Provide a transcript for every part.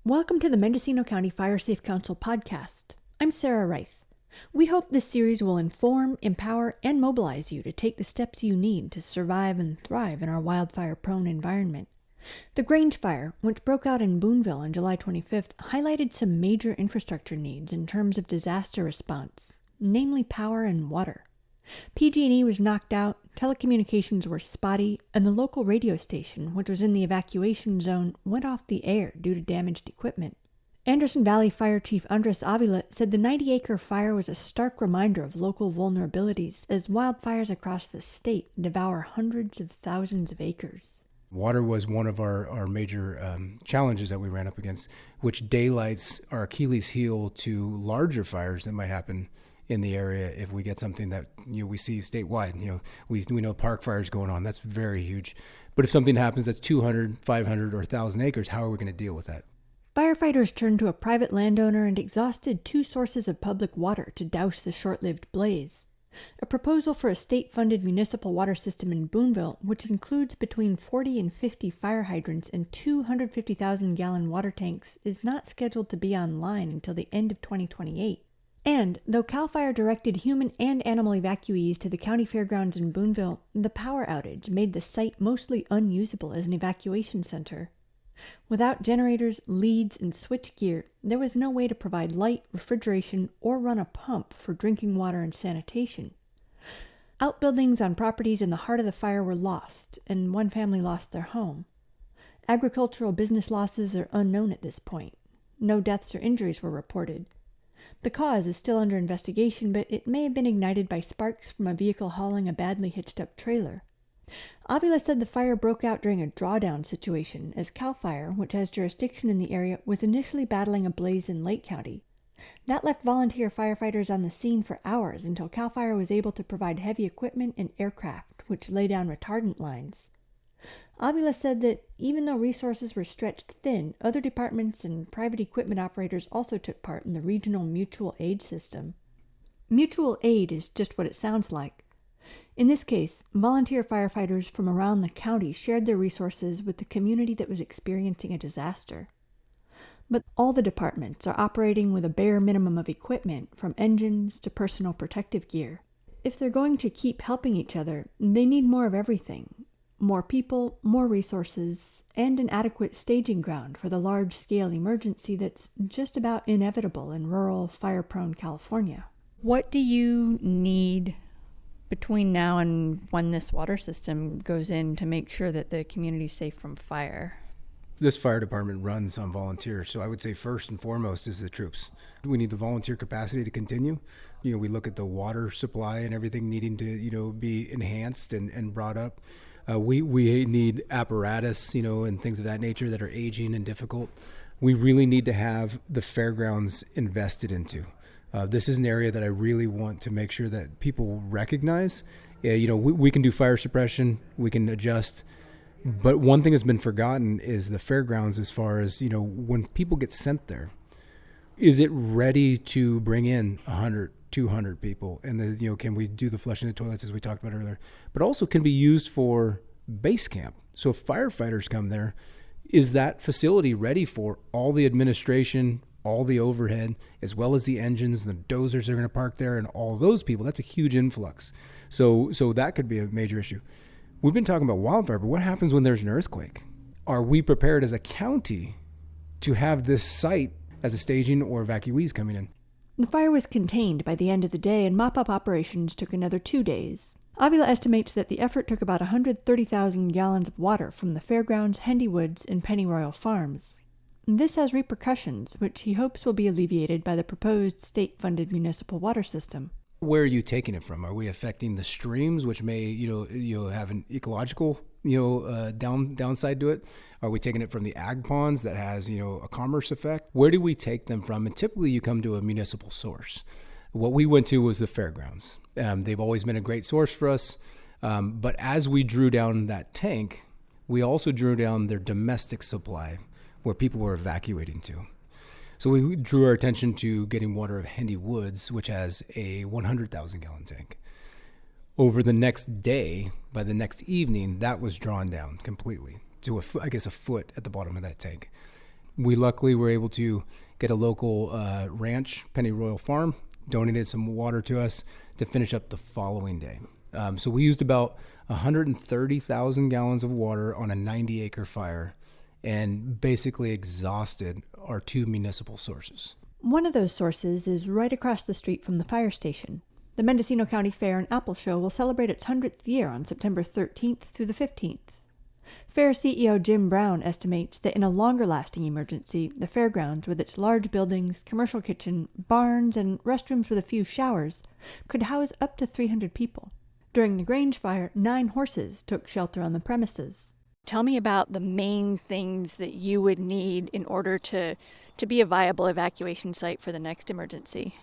Welcome to the Mendocino County Fire Safe Council podcast. I'm Sarah Reith. We hope this series will inform, empower, and mobilize you to take the steps you need to survive and thrive in our wildfire-prone environment. The Grange fire, which broke out in Boonville on July 25th, highlighted some major infrastructure needs in terms of disaster response, namely power and water. PG&E was knocked out, telecommunications were spotty, and the local radio station, which was in the evacuation zone, went off the air due to damaged equipment. Anderson Valley Fire Chief Andres Avila said the 90-acre fire was a stark reminder of local vulnerabilities as wildfires across the state devour hundreds of thousands of acres. Water was one of our major challenges that we ran up against, which daylights our Achilles heel to larger fires that might happen in the area if we get something that we see statewide. We know park fires going on. That's very huge. But if something happens that's 200, 500, or 1,000 acres, how are we going to deal with that? Firefighters turned to a private landowner and exhausted 2 sources of public water to douse the short-lived blaze. A proposal for a state-funded municipal water system in Boonville, which includes between 40 and 50 fire hydrants and 250,000-gallon water tanks, is not scheduled to be online until the end of 2028. And, though CAL FIRE directed human and animal evacuees to the county fairgrounds in Boonville, the power outage made the site mostly unusable as an evacuation center. Without generators, leads, and switchgear, there was no way to provide light, refrigeration, or run a pump for drinking water and sanitation. Outbuildings on properties in the heart of the fire were lost, and one family lost their home. Agricultural business losses are unknown at this point. No deaths or injuries were reported. The cause is still under investigation, but it may have been ignited by sparks from a vehicle hauling a badly hitched-up trailer. Avila said the fire broke out during a drawdown situation, as CAL FIRE, which has jurisdiction in the area, was initially battling a blaze in Lake County. That left volunteer firefighters on the scene for hours until CAL FIRE was able to provide heavy equipment and aircraft, which lay down retardant lines. Avila said that even though resources were stretched thin, other departments and private equipment operators also took part in the regional mutual aid system. Mutual aid is just what it sounds like. In this case, volunteer firefighters from around the county shared their resources with the community that was experiencing a disaster. But all the departments are operating with a bare minimum of equipment, from engines to personal protective gear. If they're going to keep helping each other, they need more of everything. More people, more resources, and an adequate staging ground for the large-scale emergency that's just about inevitable in rural, fire-prone California. What do you need between now and when this water system goes in to make sure that the community's safe from fire? This fire department runs on volunteers, so I would say first and foremost is the troops. We need the volunteer capacity to continue. We look at the water supply and everything needing to, be enhanced and brought up. We need apparatus, and things of that nature that are aging and difficult. We really need to have the fairgrounds invested into. This is an area that I really want to make sure that people recognize. We can do fire suppression, we can adjust, but one thing that's been forgotten is the fairgrounds as far as, when people get sent there. Is it ready to bring in 100, 200 people? And can we do the flushing of the toilets as we talked about earlier? But also can be used for base camp. So if firefighters come there, is that facility ready for all the administration, all the overhead, as well as the engines, the dozers that are going to park there, and all those people? That's a huge influx. So that could be a major issue. We've been talking about wildfire, but what happens when there's an earthquake? Are we prepared as a county to have this site as a staging or evacuees coming in? The fire was contained by the end of the day, and mop-up operations took another 2 days. Avila estimates that the effort took about 130,000 gallons of water from the fairgrounds, Hendy Woods, and Pennyroyal farms. This has repercussions, which he hopes will be alleviated by the proposed state-funded municipal water system. Where are you taking it from? Are we affecting the streams, which may, have an ecological, downside to it? Are we taking it from the ag ponds that has, a commerce effect? Where do we take them from? And typically you come to a municipal source. What we went to was the fairgrounds. They've always been a great source for us. But as we drew down that tank, we also drew down their domestic supply where people were evacuating to. So we drew our attention to getting water of Hendy Woods, which has a 100,000 gallon tank. Over the next day, by the next evening, that was drawn down completely to a foot at the bottom of that tank. We luckily were able to get a local ranch, Penny Royal Farm, donated some water to us to finish up the following day. So we used about 130,000 gallons of water on a 90-acre fire and basically exhausted our 2 municipal sources. One of those sources is right across the street from the fire station. The Mendocino County Fair and Apple Show will celebrate its 100th year on September 13th through the 15th. Fair CEO Jim Brown estimates that in a longer-lasting emergency, the fairgrounds, with its large buildings, commercial kitchen, barns, and restrooms with a few showers, could house up to 300 people. During the Grange fire, 9 horses took shelter on the premises. Tell me about the main things that you would need in order to be a viable evacuation site for the next emergency.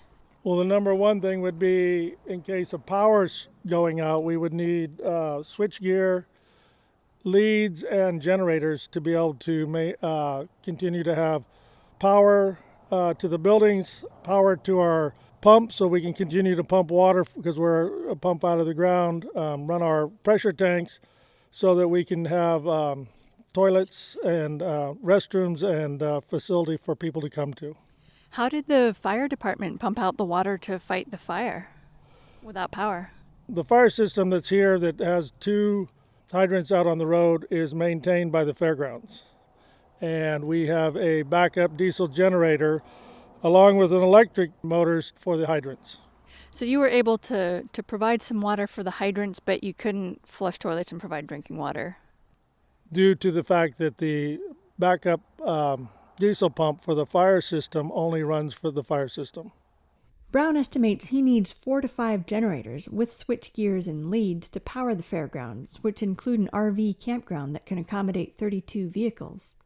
Well, the number one thing would be, in case of power going out, we would need switchgear, leads, and generators to be able to continue to have power to the buildings, power to our pump so we can continue to pump water because we're a pump out of the ground, run our pressure tanks so that we can have toilets and restrooms and facility for people to come to. How did the fire department pump out the water to fight the fire without power? The fire system that's here that has 2 hydrants out on the road is maintained by the fairgrounds. And we have a backup diesel generator along with an electric motors for the hydrants. So you were able to provide some water for the hydrants, but you couldn't flush toilets and provide drinking water? Due to the fact that the backup diesel pump for the fire system only runs for the fire system. Brown estimates he needs 4 to 5 generators with switch gears and leads to power the fairgrounds, which include an RV campground that can accommodate 32 vehicles.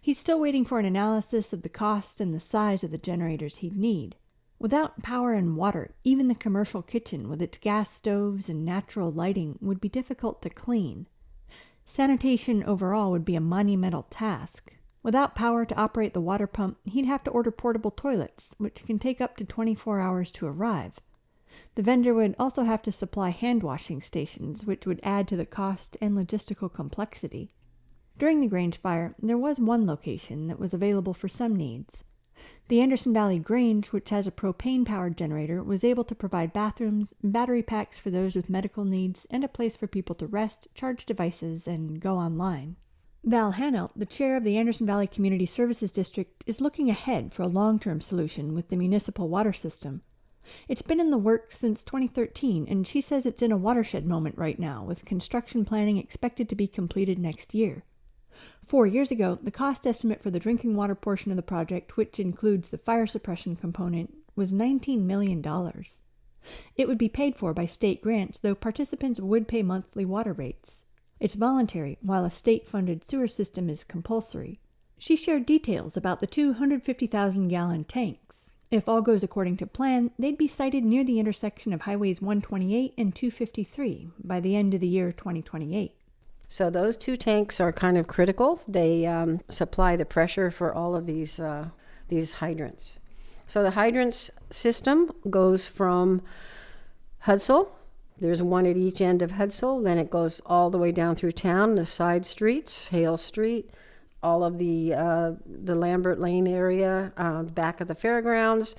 He's still waiting for an analysis of the cost and the size of the generators he'd need. Without power and water, even the commercial kitchen with its gas stoves and natural lighting would be difficult to clean. Sanitation overall would be a monumental task. Without power to operate the water pump, he'd have to order portable toilets, which can take up to 24 hours to arrive. The vendor would also have to supply hand-washing stations, which would add to the cost and logistical complexity. During the Grange fire, there was one location that was available for some needs. The Anderson Valley Grange, which has a propane-powered generator, was able to provide bathrooms, battery packs for those with medical needs, and a place for people to rest, charge devices, and go online. Val Hanelt, the chair of the Anderson Valley Community Services District, is looking ahead for a long-term solution with the municipal water system. It's been in the works since 2013, and she says it's in a watershed moment right now, with construction planning expected to be completed next year. 4 years ago, the cost estimate for the drinking water portion of the project, which includes the fire suppression component, was $19 million. It would be paid for by state grants, though participants would pay monthly water rates. It's voluntary, while a state-funded sewer system is compulsory. She shared details about the 250,000-gallon tanks. If all goes according to plan, they'd be sited near the intersection of Highways 128 and 253 by the end of the year 2028. So those 2 tanks are kind of critical. They supply the pressure for all of these hydrants. So the hydrants system goes from Hudsall. There's one at each end of Hudsall. Then it goes all the way down through town, the side streets, Hale Street, all of the Lambert Lane area, back of the fairgrounds.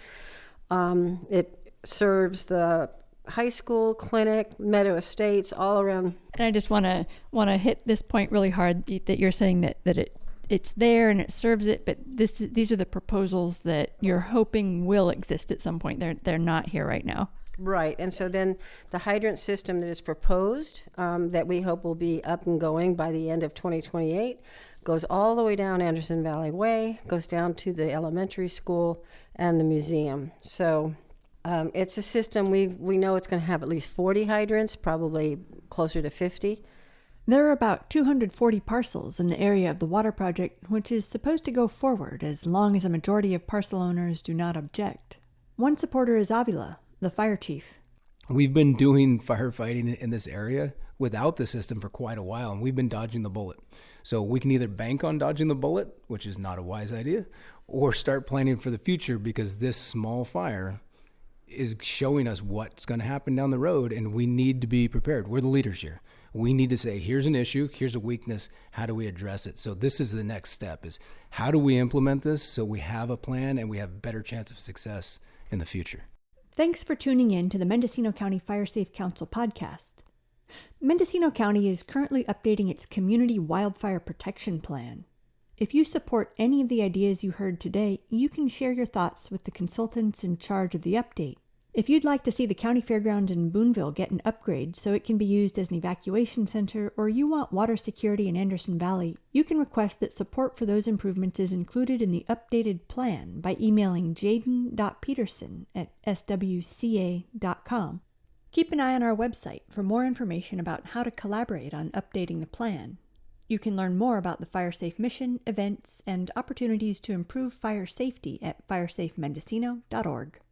It serves the high school, clinic, Meadow Estates, all around. And I just want to hit this point really hard that you're saying that it's there and it serves it, but these are the proposals that you're hoping will exist at some point. They're not here right now. Right, and so then the hydrant system that is proposed, that we hope will be up and going by the end of 2028, goes all the way down Anderson Valley Way, goes down to the elementary school and the museum. So it's a system, we know it's going to have at least 40 hydrants, probably closer to 50. There are about 240 parcels in the area of the water project, which is supposed to go forward as long as a majority of parcel owners do not object. One supporter is Avila, the fire chief. We've been doing firefighting in this area without the system for quite a while, and we've been dodging the bullet. So we can either bank on dodging the bullet, which is not a wise idea, or start planning for the future, because this small fire is showing us what's going to happen down the road, and we need to be prepared. We're the leaders here. We need to say, here's an issue, here's a weakness, how do we address it? So this is the next step, is how do we implement this so we have a plan and we have a better chance of success in the future. Thanks for tuning in to the Mendocino County Fire Safe Council podcast. Mendocino County is currently updating its Community Wildfire Protection Plan. If you support any of the ideas you heard today, you can share your thoughts with the consultants in charge of the update. If you'd like to see the county fairgrounds in Boonville get an upgrade so it can be used as an evacuation center, or you want water security in Anderson Valley, you can request that support for those improvements is included in the updated plan by emailing jaden.peterson@swca.com. Keep an eye on our website for more information about how to collaborate on updating the plan. You can learn more about the Fire Safe mission, events, and opportunities to improve fire safety at firesafemendocino.org.